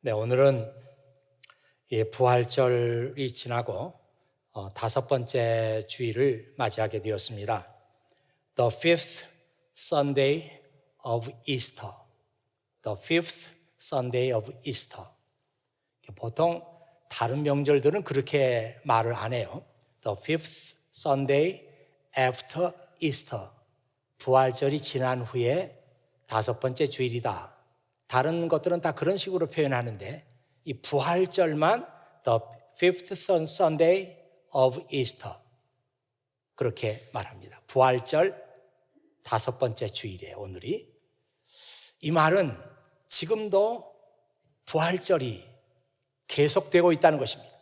네, 오늘은 부활절이 지나고 다섯 번째 주일을 맞이하게 되었습니다. The fifth Sunday of Easter. The fifth Sunday of Easter. 보통 다른 명절들은 그렇게 말을 안 해요. The fifth Sunday after Easter. 부활절이 지난 후에 다섯 번째 주일이다. 다른 것들은 다 그런 식으로 표현하는데 이 부활절만 The fifth Sunday of Easter 그렇게 말합니다. 부활절 다섯 번째 주일이에요, 오늘이. 이 말은 지금도 부활절이 계속되고 있다는 것입니다.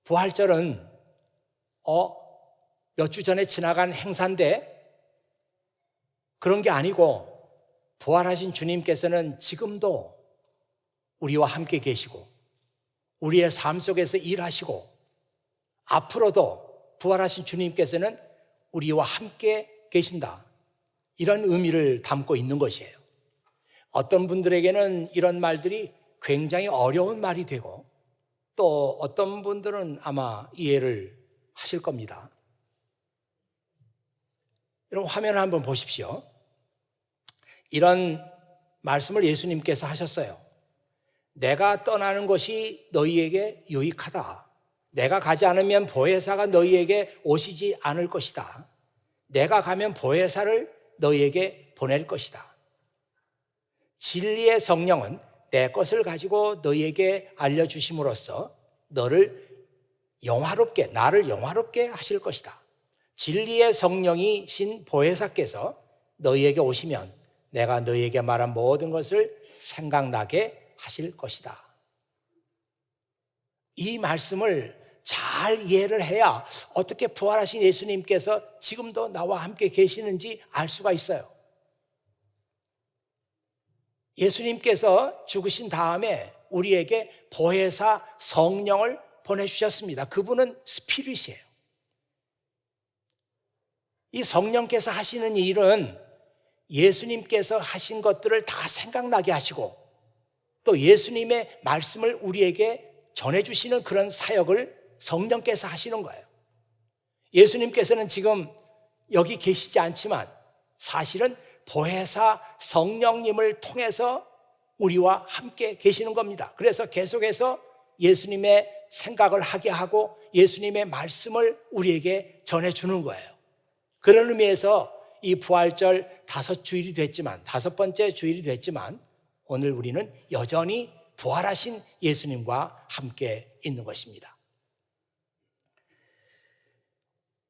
부활절은 몇 주 전에 지나간 행사인데 그런 게 아니고 부활하신 주님께서는 지금도 우리와 함께 계시고 우리의 삶 속에서 일하시고 앞으로도 부활하신 주님께서는 우리와 함께 계신다. 이런 의미를 담고 있는 것이에요. 어떤 분들에게는 이런 말들이 굉장히 어려운 말이 되고 또 어떤 분들은 아마 이해를 하실 겁니다. 여러분 화면을 한번 보십시오. 이런 말씀을 예수님께서 하셨어요. 내가 떠나는 것이 너희에게 유익하다. 내가 가지 않으면 보혜사가 너희에게 오시지 않을 것이다. 내가 가면 보혜사를 너희에게 보낼 것이다. 진리의 성령은 내 것을 가지고 너희에게 알려주심으로써 나를 영화롭게 하실 것이다. 진리의 성령이신 보혜사께서 너희에게 오시면 내가 너희에게 말한 모든 것을 생각나게 하실 것이다. 이 말씀을 잘 이해를 해야 어떻게 부활하신 예수님께서 지금도 나와 함께 계시는지 알 수가 있어요. 예수님께서 죽으신 다음에 우리에게 보혜사 성령을 보내주셨습니다. 그분은 스피릿이에요. 이 성령께서 하시는 일은 예수님께서 하신 것들을 다 생각나게 하시고 또 예수님의 말씀을 우리에게 전해주시는 그런 사역을 성령께서 하시는 거예요. 예수님께서는 지금 여기 계시지 않지만 사실은 보혜사 성령님을 통해서 우리와 함께 계시는 겁니다. 그래서 계속해서 예수님의 생각을 하게 하고 예수님의 말씀을 우리에게 전해주는 거예요. 그런 의미에서 이 부활절 다섯 번째 주일이 됐지만 오늘 우리는 여전히 부활하신 예수님과 함께 있는 것입니다.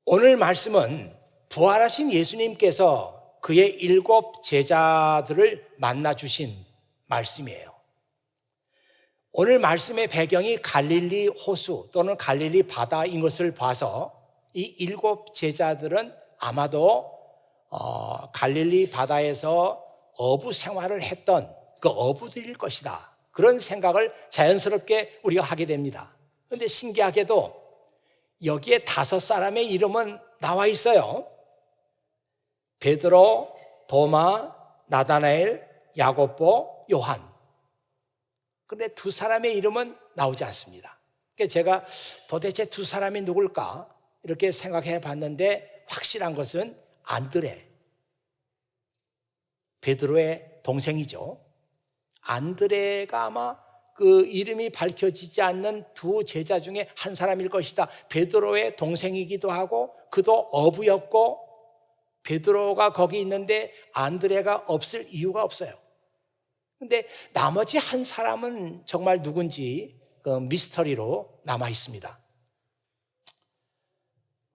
오늘 말씀은 부활하신 예수님께서 그의 7 제자들을 만나 주신 말씀이에요. 오늘 말씀의 배경이 갈릴리 호수 또는 갈릴리 바다인 것을 봐서 이 7 제자들은 아마도 갈릴리 바다에서 어부 생활을 했던 그 어부들일 것이다. 그런 생각을 자연스럽게 우리가 하게 됩니다. 그런데 신기하게도 여기에 5 사람의 이름은 나와 있어요. 베드로, 도마, 나다나엘, 야고보, 요한. 그런데 2 사람의 이름은 나오지 않습니다. 그래서 제가 도대체 2 사람이 누굴까 이렇게 생각해 봤는데 확실한 것은 안드레, 베드로의 동생이죠. 안드레가 아마 그 이름이 밝혀지지 않는 2 제자 중에 한 사람일 것이다. 베드로의 동생이기도 하고 그도 어부였고 베드로가 거기 있는데 안드레가 없을 이유가 없어요. 그런데 나머지 한 사람은 정말 누군지 미스터리로 남아 있습니다.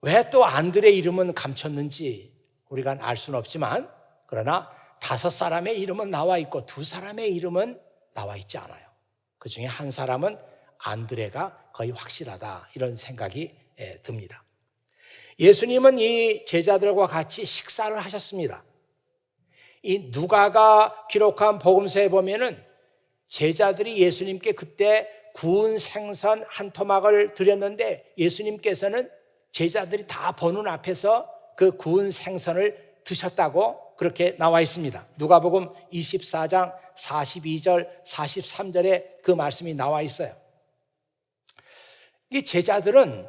왜 또 안드레 이름은 감췄는지 우리가 알 수는 없지만 그러나 5 사람의 이름은 나와 있고 2 사람의 이름은 나와 있지 않아요. 그 중에 한 사람은 안드레가 거의 확실하다 이런 생각이 듭니다. 예수님은 이 제자들과 같이 식사를 하셨습니다. 이 누가가 기록한 복음서에 보면은 제자들이 예수님께 그때 구운 생선 한 토막을 드렸는데 예수님께서는 제자들이 다 보는 앞에서 그 구운 생선을 드셨다고 그렇게 나와 있습니다. 누가복음 24장 42절, 43절에 그 말씀이 나와 있어요. 이 제자들은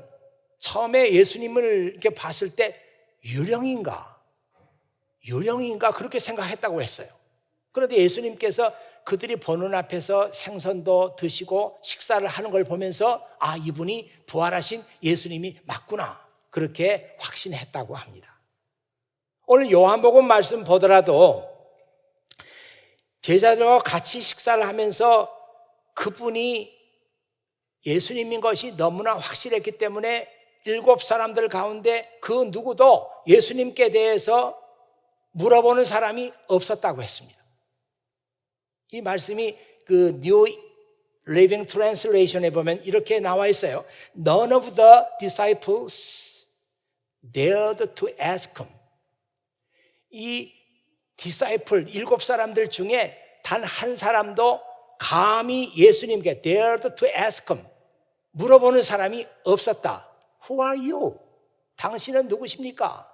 처음에 예수님을 이렇게 봤을 때 유령인가 그렇게 생각했다고 했어요. 그런데 예수님께서 그들이 보는 앞에서 생선도 드시고 식사를 하는 걸 보면서 아, 이분이 부활하신 예수님이 맞구나, 그렇게 확신했다고 합니다. 오늘 요한복음 말씀 보더라도 제자들과 같이 식사를 하면서 그분이 예수님인 것이 너무나 확실했기 때문에 7 사람들 가운데 그 누구도 예수님께 대해서 물어보는 사람이 없었다고 했습니다. 이 말씀이 그 New Living Translation에 보면 이렇게 나와 있어요. None of the disciples dared to ask him. 이 disciple 7 사람들 중에 단 한 사람도 감히 예수님께 dared to ask him, 물어보는 사람이 없었다. Who are you? 당신은 누구십니까?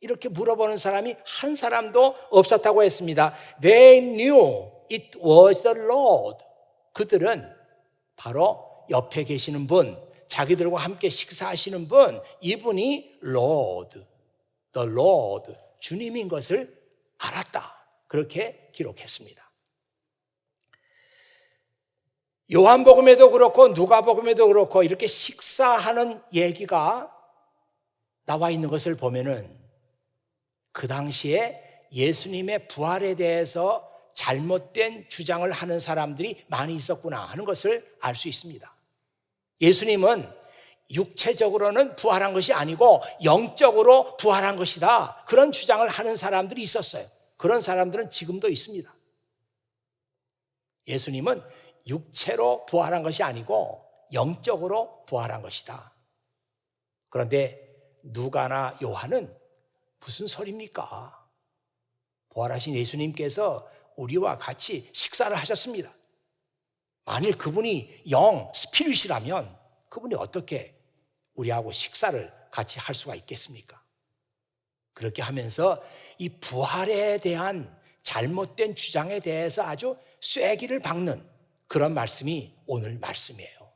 이렇게 물어보는 사람이 한 사람도 없었다고 했습니다. They knew it was the Lord. 그들은 바로 옆에 계시는 분, 자기들과 함께 식사하시는 분, 이분이 Lord, the Lord, 주님인 것을 알았다. 그렇게 기록했습니다. 요한복음에도 그렇고 누가복음에도 그렇고 이렇게 식사하는 얘기가 나와 있는 것을 보면은 그 당시에 예수님의 부활에 대해서 잘못된 주장을 하는 사람들이 많이 있었구나 하는 것을 알 수 있습니다. 예수님은 육체적으로는 부활한 것이 아니고 영적으로 부활한 것이다, 그런 주장을 하는 사람들이 있었어요. 그런 사람들은 지금도 있습니다. 예수님은 육체로 부활한 것이 아니고 영적으로 부활한 것이다. 그런데 누가나 요한은 무슨 소리입니까? 부활하신 예수님께서 우리와 같이 식사를 하셨습니다. 만일 그분이 영, 스피릿이라면 그분이 어떻게 우리하고 식사를 같이 할 수가 있겠습니까? 그렇게 하면서 이 부활에 대한 잘못된 주장에 대해서 아주 쐐기를 박는 그런 말씀이 오늘 말씀이에요.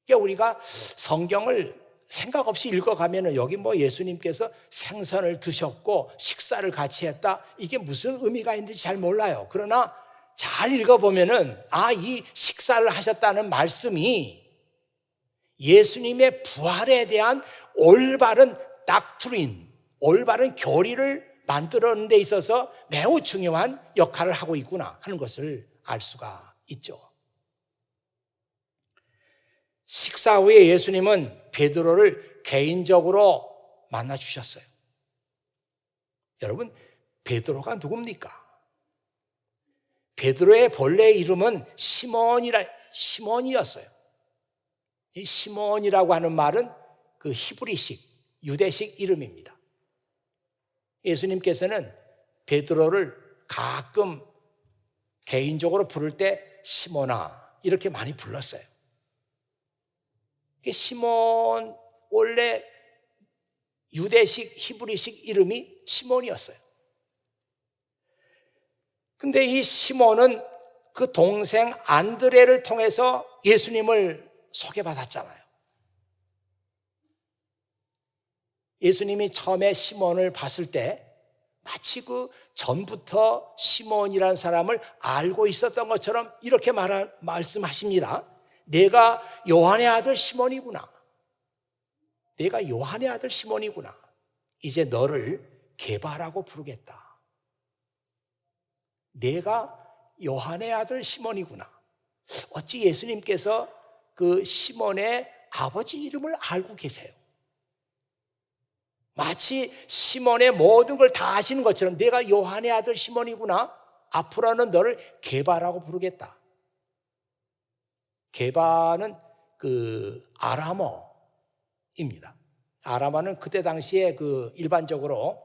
그러니까 우리가 성경을 생각 없이 읽어가면 여기 뭐 예수님께서 생선을 드셨고 식사를 같이 했다, 이게 무슨 의미가 있는지 잘 몰라요. 그러나 잘 읽어보면은 아, 이 식사를 하셨다는 말씀이 예수님의 부활에 대한 올바른 닥트린, 올바른 교리를 만들어내는 데 있어서 매우 중요한 역할을 하고 있구나 하는 것을 알 수가 있죠. 식사 후에 예수님은 베드로를 개인적으로 만나 주셨어요. 여러분, 베드로가 누굽니까? 베드로의 본래 이름은 시몬이었어요. 이 시몬이라고 하는 말은 그 히브리식, 유대식 이름입니다. 예수님께서는 베드로를 가끔 개인적으로 부를 때 시몬아 이렇게 많이 불렀어요. 시몬, 원래 유대식 히브리식 이름이 시몬이었어요. 근데 이 시몬은 그 동생 안드레를 통해서 예수님을 소개받았잖아요. 예수님이 처음에 시몬을 봤을 때 마치 그 전부터 시몬이라는 사람을 알고 있었던 것처럼 이렇게 말씀하십니다. 내가 요한의 아들 시몬이구나. 내가 요한의 아들 시몬이구나. 이제 너를 게바라고 부르겠다. 내가 요한의 아들 시몬이구나. 어찌 예수님께서 그 시몬의 아버지 이름을 알고 계세요? 마치 시몬의 모든 걸 다 아시는 것처럼 내가 요한의 아들 시몬이구나. 앞으로는 너를 게바라고 부르겠다. 게바는 그 아람어입니다. 아람어는 그때 당시에 그 일반적으로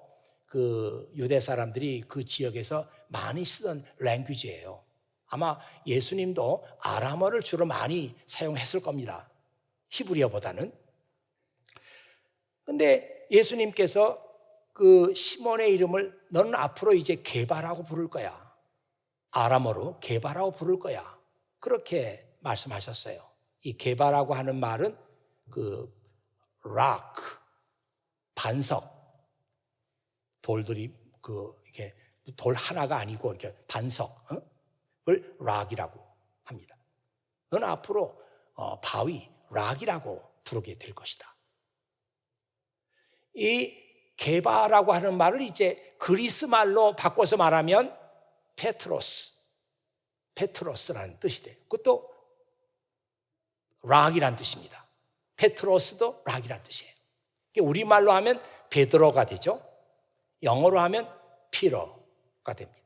그 유대 사람들이 그 지역에서 많이 쓰던 랭귀지예요. 아마 예수님도 아람어를 주로 많이 사용했을 겁니다. 히브리어보다는. 근데 예수님께서 그 시몬의 이름을 너는 앞으로 이제 게바라고 부를 거야. 아람어로 게바라고 부를 거야. 그렇게 말씀하셨어요. 이 게바라고 하는 말은 그 rock, 반석, 돌들이 이게 돌 하나가 아니고 이렇게 반석을 rock이라고 합니다. 너는 앞으로 바위, rock이라고 부르게 될 것이다. 이 게바라고 하는 말을 이제 그리스 말로 바꿔서 말하면 페트로스라는 뜻이 돼요. 그것도 락이란 뜻입니다. 페트로스도 락이란 뜻이에요. 우리말로 하면 베드로가 되죠. 영어로 하면 피터가 됩니다.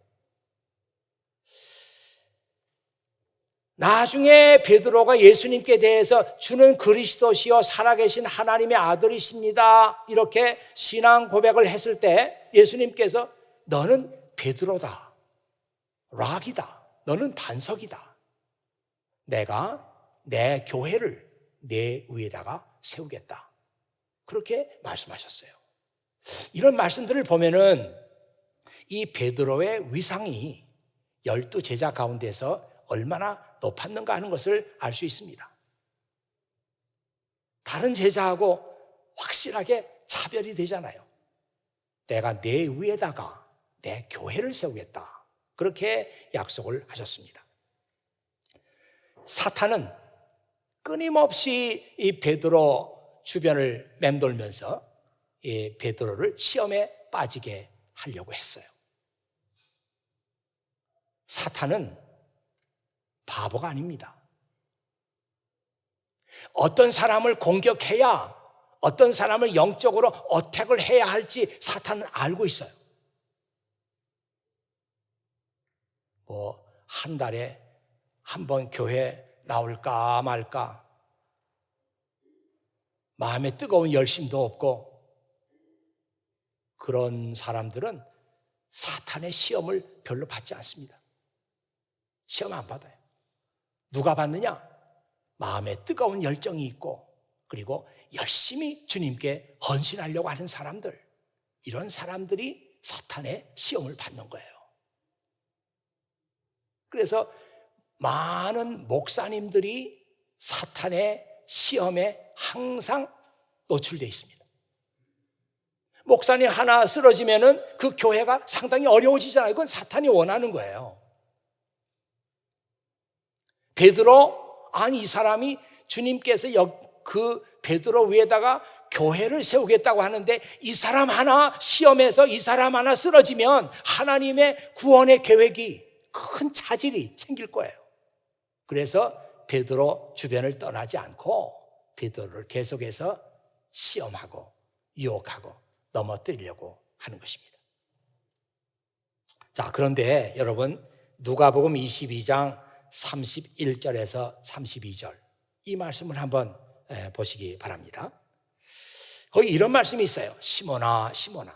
나중에 베드로가 예수님께 대해서 주는 그리스도시요 살아계신 하나님의 아들이십니다, 이렇게 신앙 고백을 했을 때 예수님께서 너는 베드로다, 락이다, 너는 반석이다, 내가 내 교회를 내 위에다가 세우겠다, 그렇게 말씀하셨어요. 이런 말씀들을 보면은 이 베드로의 위상이 12제자 가운데서 얼마나 높았는가 하는 것을 알 수 있습니다. 다른 제자하고 확실하게 차별이 되잖아요. 내가 내 위에다가 내 교회를 세우겠다, 그렇게 약속을 하셨습니다. 사탄은 끊임없이 이 베드로 주변을 맴돌면서 이 베드로를 시험에 빠지게 하려고 했어요. 사탄은 바보가 아닙니다. 어떤 사람을 공격해야, 어떤 사람을 영적으로 어택을 해야 할지 사탄은 알고 있어요. 한 달에 한 번 교회 나올까 말까, 마음에 뜨거운 열심도 없고, 그런 사람들은 사탄의 시험을 별로 받지 않습니다. 시험 안 받아요. 누가 받느냐? 마음에 뜨거운 열정이 있고, 그리고 열심히 주님께 헌신하려고 하는 사람들, 이런 사람들이 사탄의 시험을 받는 거예요. 그래서 많은 목사님들이 사탄의 시험에 항상 노출되어 있습니다. 목사님 하나 쓰러지면은 그 교회가 상당히 어려워지잖아요. 그건 사탄이 원하는 거예요. 베드로, 아니 이 사람이 주님께서 그 베드로 위에다가 교회를 세우겠다고 하는데 이 사람 하나 시험에서 이 사람 하나 쓰러지면 하나님의 구원의 계획이 큰 차질이 생길 거예요. 그래서 베드로 주변을 떠나지 않고 베드로를 계속해서 시험하고 유혹하고 넘어뜨리려고 하는 것입니다. 자, 그런데 여러분, 누가복음 22장 31절에서 32절 이 말씀을 한번 보시기 바랍니다. 거기 이런 말씀이 있어요. 시몬아, 시몬아.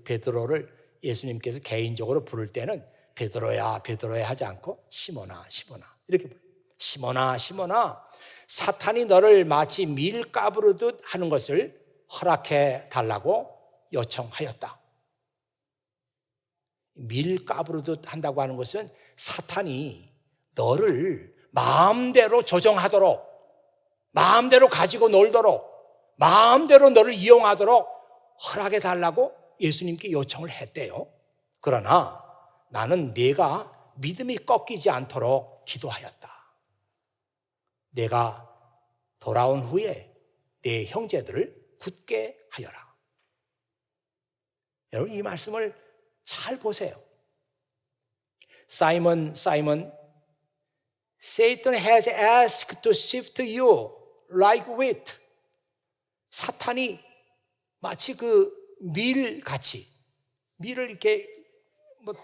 베드로를 예수님께서 개인적으로 부를 때는 베드로야, 베드로야 하지 않고 시몬아, 시몬아 이렇게 불러요. 시몬아, 시몬아, 사탄이 너를 마치 밀 까부르듯 하는 것을 허락해 달라고 요청하였다. 밀 까부르듯 한다고 하는 것은 사탄이 너를 마음대로 조정하도록, 마음대로 가지고 놀도록, 마음대로 너를 이용하도록 허락해 달라고 예수님께 요청을 했대요. 그러나 나는 네가 믿음이 꺾이지 않도록 기도하였다. 내가 돌아온 후에 내 형제들을 굳게 하여라. 여러분, 이 말씀을 잘 보세요. Simon, Simon, Satan has asked to sift you like wheat. 사탄이 마치 그 밀같이 밀을 이렇게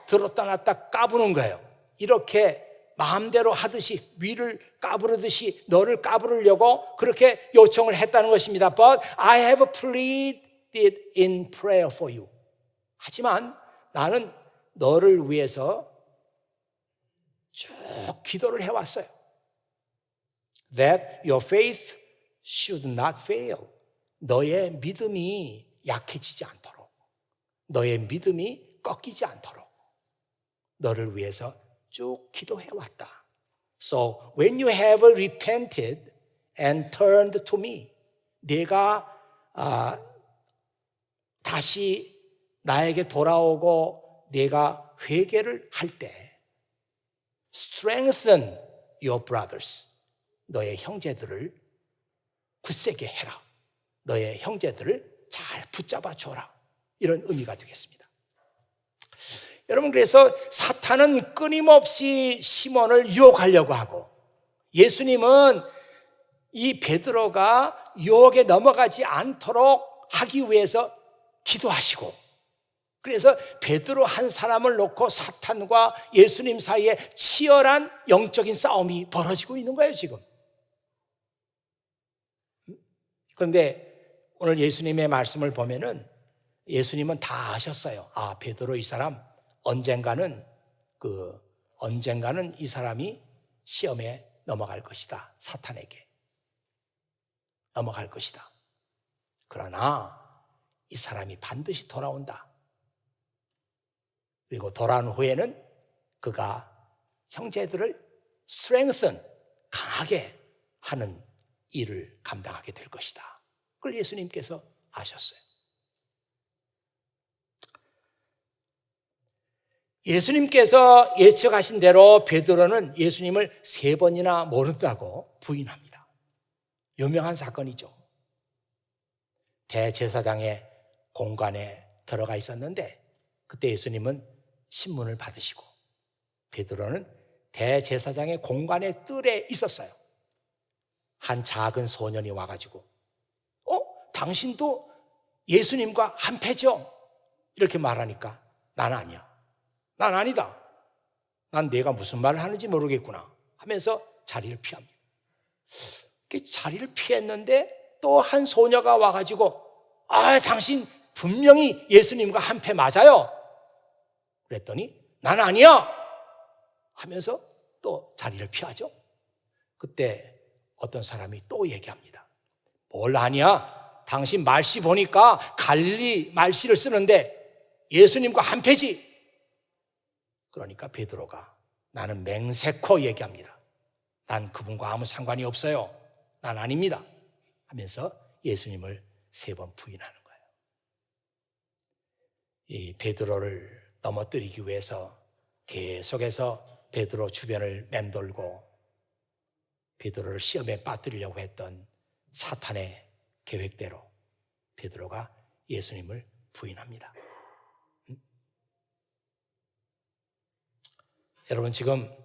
들었다 놨다 까부는 거예요. 이렇게 마음대로 하듯이 밀을 까부르듯이 너를 까부르려고 그렇게 요청을 했다는 것입니다. But I have pleaded in prayer for you. 하지만 나는 너를 위해서 쭉 기도를 해왔어요. That your faith should not fail. 너의 믿음이 약해지지 않도록, 너의 믿음이 꺾이지 않도록 너를 위해서 쭉 기도해 왔다. So when you have repented and turned to me, 내가 다시 나에게 돌아오고 내가 회개를 할 때 strengthen your brothers, 너의 형제들을 굳세게 해라. 너의 형제들을 잘 붙잡아 줘라. 이런 의미가 되겠습니다. 여러분, 그래서 사탄은 끊임없이 시몬을 유혹하려고 하고, 예수님은 이 베드로가 유혹에 넘어가지 않도록 하기 위해서 기도하시고, 그래서 베드로 한 사람을 놓고 사탄과 예수님 사이에 치열한 영적인 싸움이 벌어지고 있는 거예요, 지금. 그런데 오늘 예수님의 말씀을 보면은 예수님은 다 아셨어요. 베드로 이 사람 언젠가는 이 사람이 시험에 넘어갈 것이다. 사탄에게 넘어갈 것이다. 그러나 이 사람이 반드시 돌아온다. 그리고 돌아온 후에는 그가 형제들을 strengthen, 강하게 하는 일을 감당하게 될 것이다. 그걸 예수님께서 아셨어요. 예수님께서 예측하신 대로 베드로는 예수님을 3번이나 모른다고 부인합니다. 유명한 사건이죠. 대제사장의 공간에 들어가 있었는데 그때 예수님은 신문을 받으시고 베드로는 대제사장의 공간의 뜰에 있었어요. 한 작은 소년이 와가지고 당신도 예수님과 한패죠? 이렇게 말하니까 난 아니야. 난 아니다. 난 내가 무슨 말을 하는지 모르겠구나 하면서 자리를 피합니다. 자리를 피했는데 또 한 소녀가 와가지고 당신 분명히 예수님과 한패 맞아요. 그랬더니 난 아니야 하면서 또 자리를 피하죠. 그때 어떤 사람이 또 얘기합니다. 뭘 아니야? 당신 말씨 보니까 갈릴리 말씨를 쓰는데 예수님과 한패지. 그러니까 베드로가 나는 맹세코 얘기합니다. 난 그분과 아무 상관이 없어요. 난 아닙니다 하면서 예수님을 3번 부인하는 거예요. 이 베드로를 넘어뜨리기 위해서 계속해서 베드로 주변을 맴돌고 베드로를 시험에 빠뜨리려고 했던 사탄의 계획대로 베드로가 예수님을 부인합니다. 여러분 지금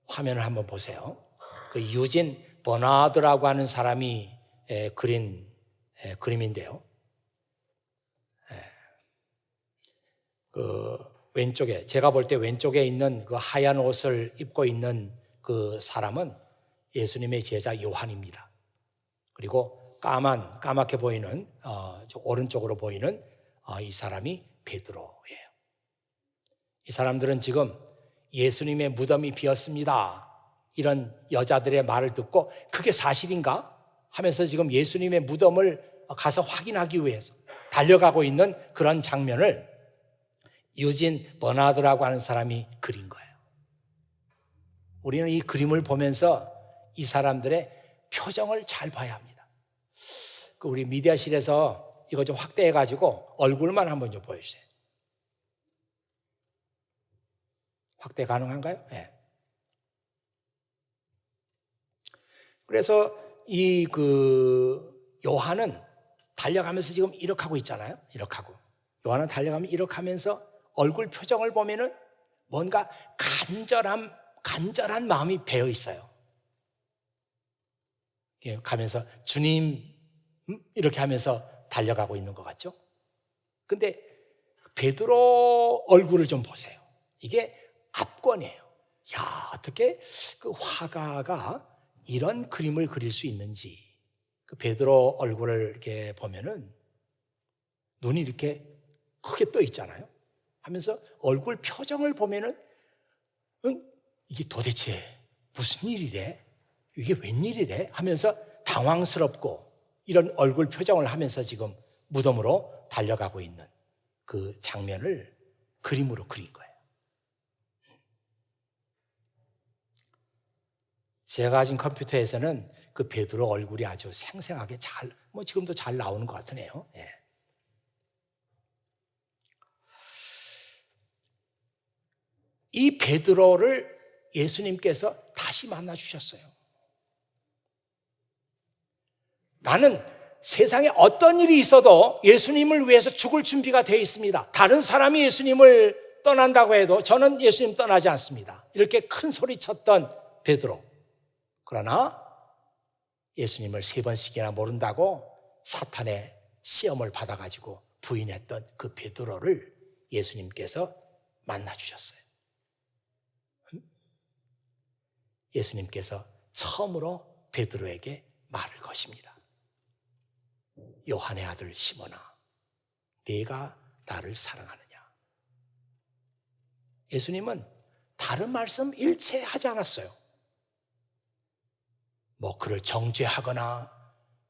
화면을 한번 보세요. 그 유진 버나드라고 하는 사람이 그린 그림인데요. 그 왼쪽에, 제가 볼 때 왼쪽에 있는 그 하얀 옷을 입고 있는 그 사람은 예수님의 제자 요한입니다. 그리고 까맣게 보이는 오른쪽으로 보이는 이 사람이 베드로예요. 이 사람들은 지금 예수님의 무덤이 비었습니다, 이런 여자들의 말을 듣고 그게 사실인가 하면서 지금 예수님의 무덤을 가서 확인하기 위해서 달려가고 있는 그런 장면을 유진 버나드라고 하는 사람이 그린 거예요. 우리는 이 그림을 보면서 이 사람들의 표정을 잘 봐야 합니다. 우리 미디어실에서 이거 좀 확대해가지고 얼굴만 한번 좀 보여주세요. 확대 가능한가요? 네. 그래서 이 요한은 달려가면서 지금 이렇게 하고 있잖아요. 이렇게 하고. 요한은 달려가면 이렇게 하면서 얼굴 표정을 보면은 뭔가 간절한 마음이 배어 있어요. 가면서 주님 이렇게 하면서 달려가고 있는 것 같죠? 근데 베드로 얼굴을 좀 보세요. 이게 압권이에요. 야, 어떻게 그 화가가 이런 그림을 그릴 수 있는지. 그 베드로 얼굴을 이렇게 보면은 눈이 이렇게 크게 떠 있잖아요. 하면서 얼굴 표정을 보면은 이게 도대체 무슨 일이래? 이게 웬일이래? 하면서 당황스럽고 이런 얼굴 표정을 하면서 지금 무덤으로 달려가고 있는 그 장면을 그림으로 그린 거예요. 제가 가진 컴퓨터에서는 그 베드로 얼굴이 아주 생생하게 지금도 잘 나오는 것 같으네요. 예. 이 베드로를 예수님께서 다시 만나 주셨어요. 나는 세상에 어떤 일이 있어도 예수님을 위해서 죽을 준비가 되어 있습니다. 다른 사람이 예수님을 떠난다고 해도 저는 예수님 떠나지 않습니다. 이렇게 큰 소리 쳤던 베드로. 그러나 예수님을 3번씩이나 모른다고 사탄의 시험을 받아가지고 부인했던 그 베드로를 예수님께서 만나 주셨어요. 예수님께서 처음으로 베드로에게 말을 거십니다. 요한의 아들 시몬아, 네가 나를 사랑하느냐? 예수님은 다른 말씀 일체 하지 않았어요. 그를 정죄하거나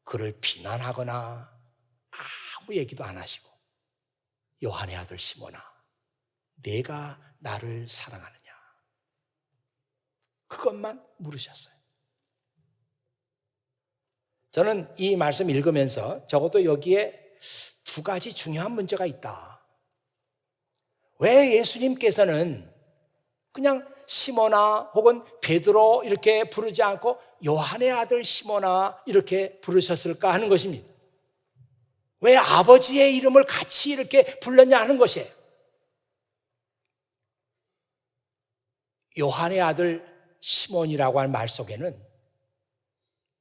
그를 비난하거나 아무 얘기도 안 하시고, 요한의 아들 시몬아, 네가 나를 사랑하느냐? 그것만 물으셨어요. 저는 이 말씀 읽으면서 적어도 여기에 2가지 중요한 문제가 있다. 왜 예수님께서는 그냥 시몬아 혹은 베드로 이렇게 부르지 않고 요한의 아들 시몬아 이렇게 부르셨을까 하는 것입니다. 왜 아버지의 이름을 같이 이렇게 불렀냐 하는 것이에요. 요한의 아들 시몬이라고 하는 말 속에는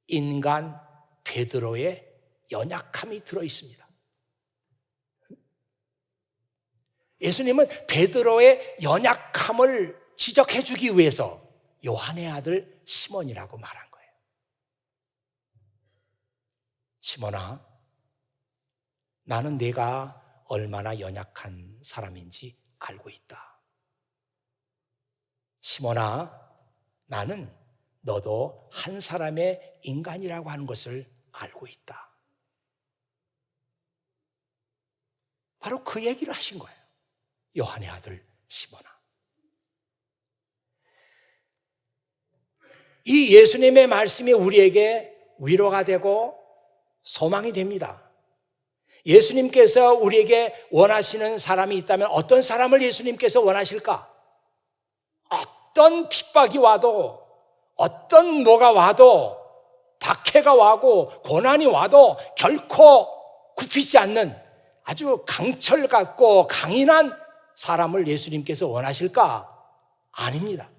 인간 베드로의 연약함이 들어 있습니다. 예수님은 베드로의 연약함을 지적해 주기 위해서 요한의 아들 시몬이라고 말한 거예요. 시몬아, 나는 네가 얼마나 연약한 사람인지 알고 있다. 시몬아, 나는 너도 한 사람의 인간이라고 하는 것을 알고 있다. 바로 그 얘기를 하신 거예요. 요한의 아들 시몬아. 이 예수님의 말씀이 우리에게 위로가 되고 소망이 됩니다. 예수님께서 우리에게 원하시는 사람이 있다면 어떤 사람을 예수님께서 원하실까? 어떤 핍박이 와도, 어떤 뭐가 와도, 박해가 와고 고난이 와도 결코 굽히지 않는 아주 강철 같고 강인한 사람을 예수님께서 원하실까? 아닙니다.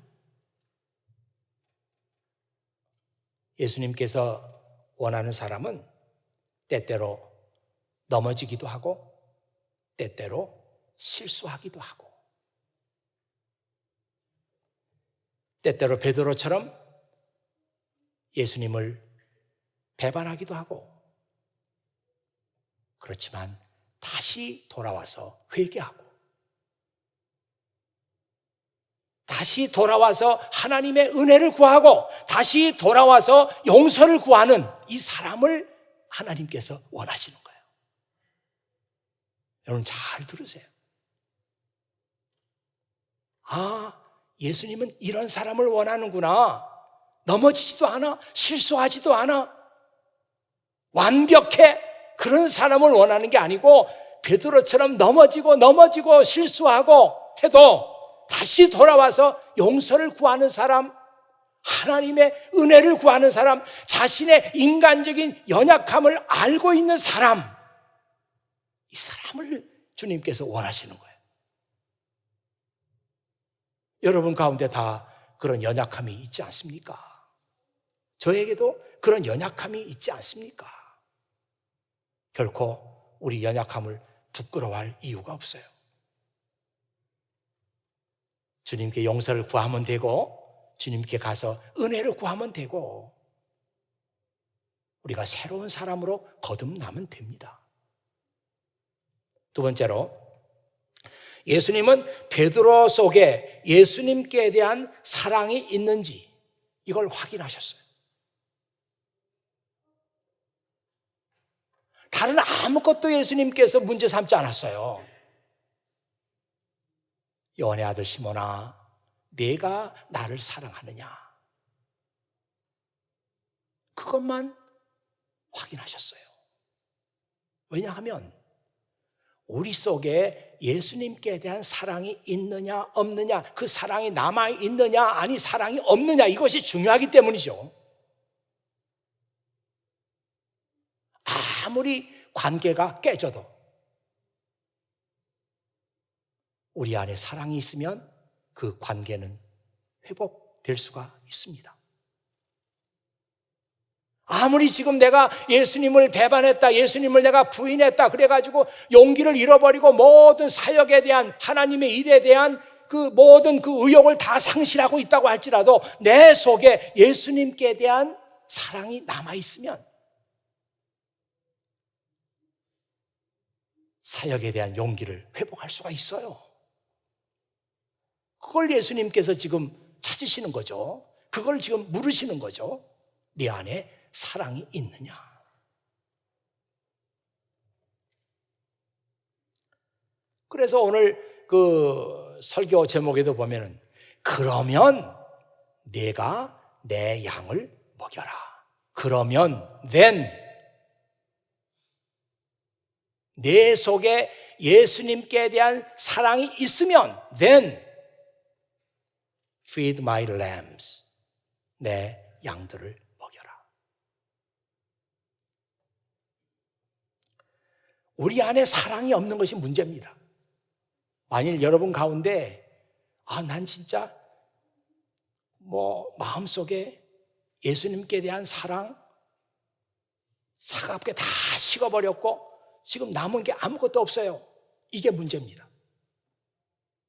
예수님께서 원하는 사람은 때때로 넘어지기도 하고 때때로 실수하기도 하고 때때로 베드로처럼 예수님을 배반하기도 하고, 그렇지만 다시 돌아와서 회개하고 다시 돌아와서 하나님의 은혜를 구하고 다시 돌아와서 용서를 구하는 이 사람을 하나님께서 원하시는 거예요. 여러분 잘 들으세요. 예수님은 이런 사람을 원하는구나. 넘어지지도 않아, 실수하지도 않아, 완벽해. 그런 사람을 원하는 게 아니고 베드로처럼 넘어지고 실수하고 해도 다시 돌아와서 용서를 구하는 사람, 하나님의 은혜를 구하는 사람, 자신의 인간적인 연약함을 알고 있는 사람, 이 사람을 주님께서 원하시는 거예요. 여러분 가운데 다 그런 연약함이 있지 않습니까? 저에게도 그런 연약함이 있지 않습니까? 결코 우리 연약함을 부끄러워할 이유가 없어요. 주님께 용서를 구하면 되고 주님께 가서 은혜를 구하면 되고 우리가 새로운 사람으로 거듭나면 됩니다. 2번째로, 예수님은 베드로 속에 예수님께 대한 사랑이 있는지 이걸 확인하셨어요. 다른 아무것도 예수님께서 문제 삼지 않았어요. 요한의 아들 시몬아, 내가 나를 사랑하느냐? 그것만 확인하셨어요. 왜냐하면 우리 속에 예수님께 대한 사랑이 있느냐 없느냐, 그 사랑이 남아있느냐 아니 사랑이 없느냐, 이것이 중요하기 때문이죠. 아무리 관계가 깨져도 우리 안에 사랑이 있으면 그 관계는 회복될 수가 있습니다. 아무리 지금 내가 예수님을 배반했다, 예수님을 내가 부인했다 그래가지고 용기를 잃어버리고 모든 사역에 대한, 하나님의 일에 대한 그 모든 그 의욕을 다 상실하고 있다고 할지라도 내 속에 예수님께 대한 사랑이 남아있으면 사역에 대한 용기를 회복할 수가 있어요. 그걸 예수님께서 지금 찾으시는 거죠. 그걸 지금 물으시는 거죠. 네 안에 사랑이 있느냐? 그래서 오늘 그 설교 제목에도 보면은 그러면 내가 내 양을 먹여라. 그러면 then 내 속에 예수님께 대한 사랑이 있으면 then feed my lambs. 내 양들을 먹여라. 우리 안에 사랑이 없는 것이 문제입니다. 만일 여러분 가운데 난 진짜 마음속에 예수님께 대한 사랑 차갑게 다 식어버렸고 지금 남은 게 아무것도 없어요. 이게 문제입니다.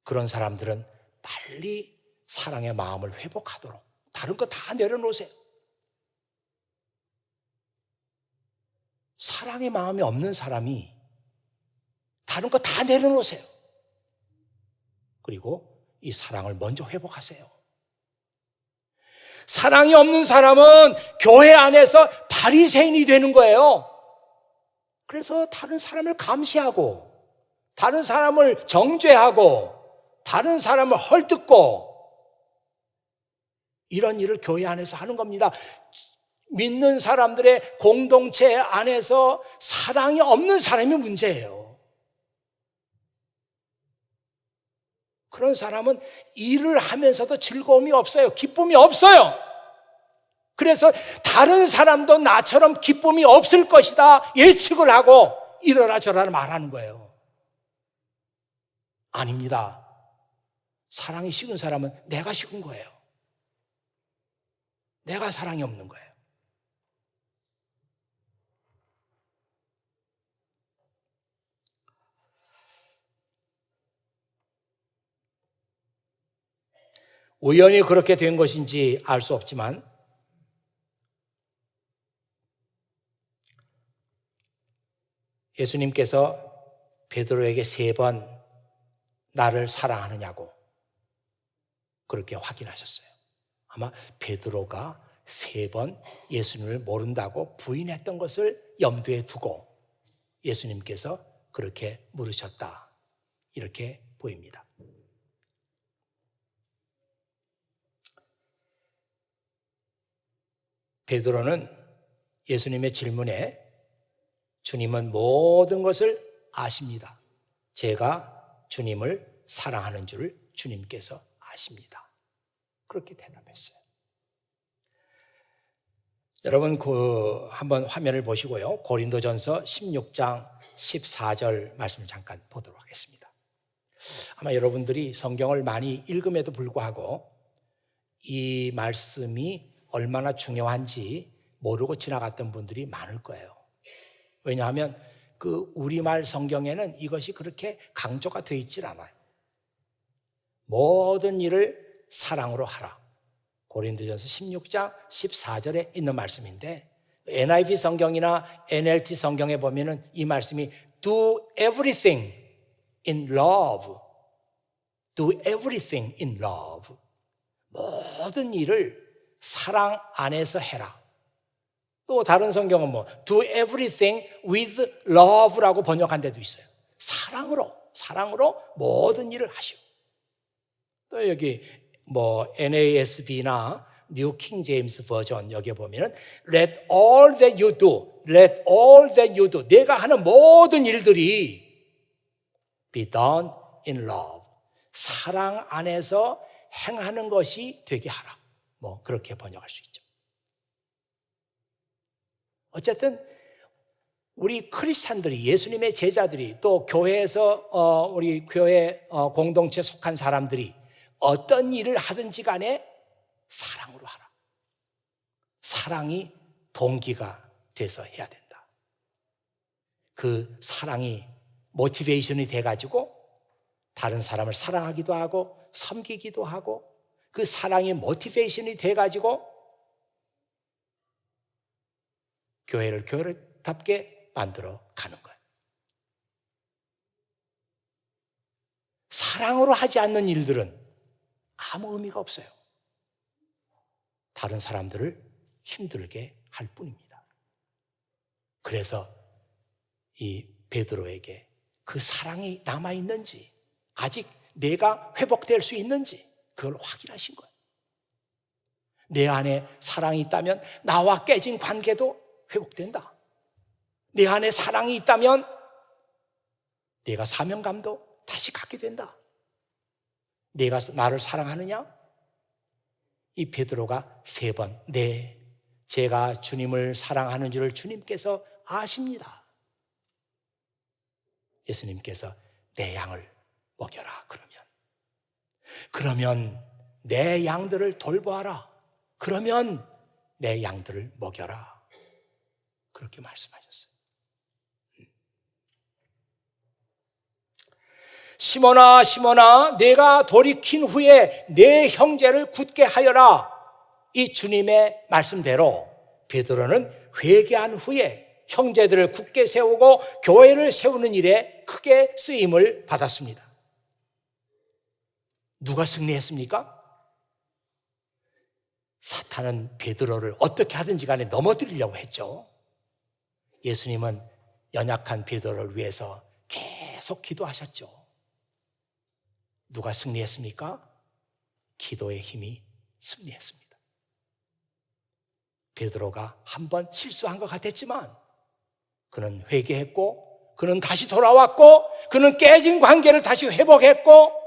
그런 사람들은 빨리 사랑의 마음을 회복하도록 다른 거 다 내려놓으세요. 사랑의 마음이 없는 사람이 다른 거 다 내려놓으세요. 그리고 이 사랑을 먼저 회복하세요. 사랑이 없는 사람은 교회 안에서 바리새인이 되는 거예요. 그래서 다른 사람을 감시하고 다른 사람을 정죄하고 다른 사람을 헐뜯고 이런 일을 교회 안에서 하는 겁니다. 믿는 사람들의 공동체 안에서 사랑이 없는 사람이 문제예요. 그런 사람은 일을 하면서도 즐거움이 없어요. 기쁨이 없어요. 그래서 다른 사람도 나처럼 기쁨이 없을 것이다 예측을 하고 이러라 저러라 말하는 거예요. 아닙니다. 사랑이 식은 사람은 내가 식은 거예요. 내가 사랑이 없는 거예요. 우연히 그렇게 된 것인지 알 수 없지만 예수님께서 베드로에게 3번 나를 사랑하느냐고 그렇게 확인하셨어요. 아마 베드로가 3번 예수님을 모른다고 부인했던 것을 염두에 두고 예수님께서 그렇게 물으셨다 이렇게 보입니다. 베드로는 예수님의 질문에 주님은 모든 것을 아십니다. 제가 주님을 사랑하는 줄을 주님께서 아십니다. 그렇게 대답했어요. 여러분 한번 화면을 보시고요. 고린도전서 16장 14절 말씀을 잠깐 보도록 하겠습니다. 아마 여러분들이 성경을 많이 읽음에도 불구하고 이 말씀이 얼마나 중요한지 모르고 지나갔던 분들이 많을 거예요. 왜냐하면 그 우리말 성경에는 이것이 그렇게 강조가 되어 있질 않아요. 모든 일을 사랑으로 하라. 고린도전서 16장 14절에 있는 말씀인데 NIV 성경이나 NLT 성경에 보면은 이 말씀이 do everything in love. do everything in love. 모든 일을 사랑 안에서 해라. 또 다른 성경은 뭐 do everything with love라고 번역한 데도 있어요. 사랑으로 모든 일을 하시오. 또 여기 뭐 NASB나 New King James 버전 여기 보면은 let all that you do 내가 하는 모든 일들이 be done in love 사랑 안에서 행하는 것이 되게 하라. 뭐 그렇게 번역할 수 있죠. 어쨌든 우리 크리스찬들이 예수님의 제자들이 또 교회에서 우리 교회 공동체에 속한 사람들이 어떤 일을 하든지 간에 사랑으로 하라. 사랑이 동기가 돼서 해야 된다. 그 사랑이 모티베이션이 돼가지고 다른 사람을 사랑하기도 하고 섬기기도 하고 그 사랑이 모티베이션이 돼가지고 교회를 교회답게 만들어 가는 거예요. 사랑으로 하지 않는 일들은 아무 의미가 없어요. 다른 사람들을 힘들게 할 뿐입니다. 그래서 이 베드로에게 그 사랑이 남아있는지 아직 내가 회복될 수 있는지 그걸 확인하신 거예요. 내 안에 사랑이 있다면 나와 깨진 관계도 회복된다. 내 안에 사랑이 있다면 내가 사명감도 다시 갖게 된다. 내가 나를 사랑하느냐? 이 베드로가 3번 네, 제가 주님을 사랑하는 줄을 주님께서 아십니다. 예수님께서 내 양을 먹여라. 그러면 내 양들을 돌보아라. 그러면 내 양들을 먹여라. 그렇게 말씀하셨어요. 시몬아 내가 돌이킨 후에 내 형제를 굳게 하여라. 이 주님의 말씀대로 베드로는 회개한 후에 형제들을 굳게 세우고 교회를 세우는 일에 크게 쓰임을 받았습니다. 누가 승리했습니까? 사탄은 베드로를 어떻게 하든지 간에 넘어뜨리려고 했죠. 예수님은 연약한 베드로를 위해서 계속 기도하셨죠. 누가 승리했습니까? 기도의 힘이 승리했습니다. 베드로가 한 번 실수한 것 같았지만 그는 회개했고 그는 다시 돌아왔고 그는 깨진 관계를 다시 회복했고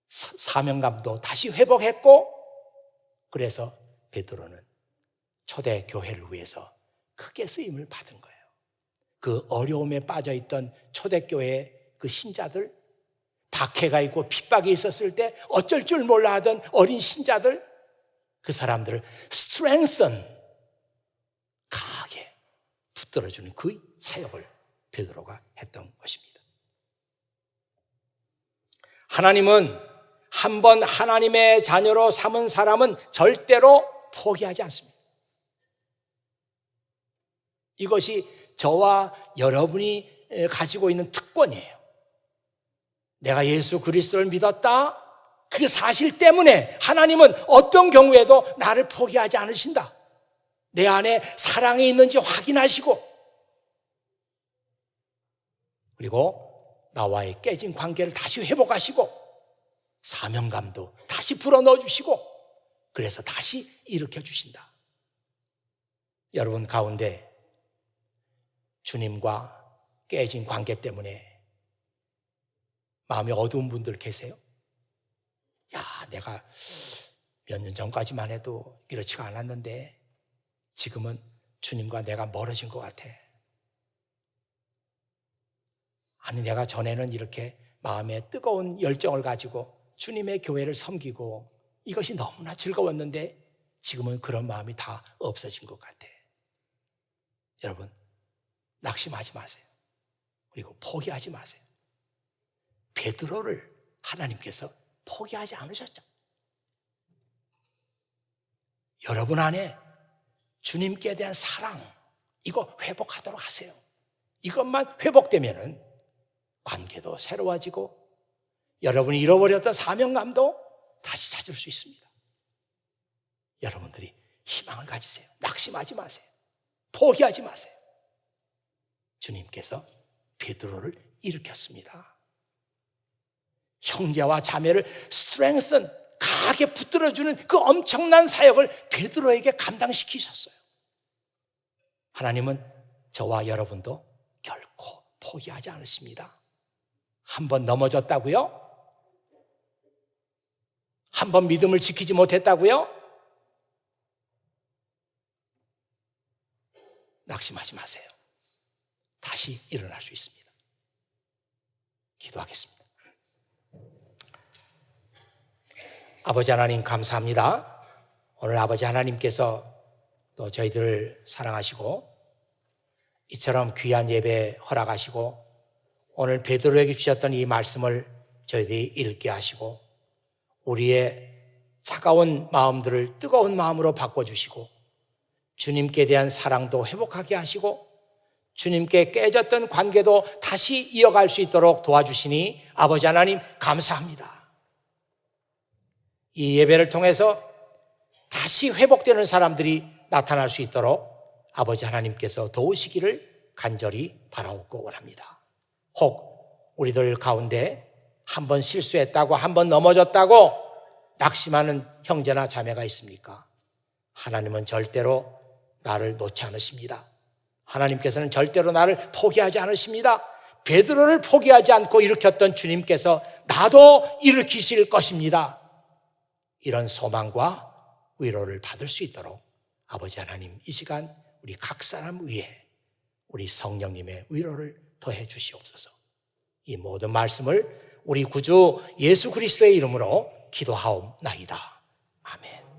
사명감도 다시 회복했고 그래서 베드로는 초대 교회를 위해서 크게 쓰임을 받은 거예요. 그 어려움에 빠져있던 초대교회의 그 신자들, 박해가 있고 핍박이 있었을 때 어쩔 줄 몰라 하던 어린 신자들, 그 사람들을 strengthen, 강하게 붙들어주는 그 사역을 베드로가 했던 것입니다. 하나님은 한번 하나님의 자녀로 삼은 사람은 절대로 포기하지 않습니다. 이것이 저와 여러분이 가지고 있는 특권이에요. 내가 예수 그리스도를 믿었다. 그 사실 때문에 하나님은 어떤 경우에도 나를 포기하지 않으신다. 내 안에 사랑이 있는지 확인하시고 그리고 나와의 깨진 관계를 다시 회복하시고 사명감도 다시 불어넣어 주시고 그래서 다시 일으켜 주신다. 여러분 가운데 주님과 깨진 관계 때문에 마음이 어두운 분들 계세요? 야, 내가 몇 년 전까지만 해도 이렇지가 않았는데 지금은 주님과 내가 멀어진 것 같아. 아니, 내가 전에는 이렇게 마음에 뜨거운 열정을 가지고 주님의 교회를 섬기고 이것이 너무나 즐거웠는데 지금은 그런 마음이 다 없어진 것 같아. 여러분, 낙심하지 마세요. 그리고 포기하지 마세요. 베드로를 하나님께서 포기하지 않으셨죠. 여러분 안에 주님께 대한 사랑, 이거 회복하도록 하세요. 이것만 회복되면은 관계도 새로워지고 여러분이 잃어버렸던 사명감도 다시 찾을 수 있습니다. 여러분들이 희망을 가지세요. 낙심하지 마세요. 포기하지 마세요. 주님께서 베드로를 일으켰습니다. 형제와 자매를 스트렝슨, 강하게 붙들어주는 그 엄청난 사역을 베드로에게 감당시키셨어요. 하나님은 저와 여러분도 결코 포기하지 않으십니다. 한 번 넘어졌다고요? 한 번 믿음을 지키지 못했다고요? 낙심하지 마세요. 다시 일어날 수 있습니다. 기도하겠습니다. 아버지 하나님 감사합니다. 오늘 아버지 하나님께서 또 저희들을 사랑하시고 이처럼 귀한 예배 허락하시고 오늘 베드로에게 주셨던 이 말씀을 저희들이 읽게 하시고 우리의 차가운 마음들을 뜨거운 마음으로 바꿔주시고 주님께 대한 사랑도 회복하게 하시고 주님께 깨졌던 관계도 다시 이어갈 수 있도록 도와주시니 아버지 하나님 감사합니다. 이 예배를 통해서 다시 회복되는 사람들이 나타날 수 있도록 아버지 하나님께서 도우시기를 간절히 바라옵고 원합니다. 혹 우리들 가운데 한 번 실수했다고 한 번 넘어졌다고 낙심하는 형제나 자매가 있습니까? 하나님은 절대로 나를 놓지 않으십니다. 하나님께서는 절대로 나를 포기하지 않으십니다. 베드로를 포기하지 않고 일으켰던 주님께서 나도 일으키실 것입니다. 이런 소망과 위로를 받을 수 있도록 아버지 하나님 이 시간 우리 각 사람 위에 우리 성령님의 위로를 더해 주시옵소서. 이 모든 말씀을 우리 구주 예수 그리스도의 이름으로 기도하옵나이다. 아멘.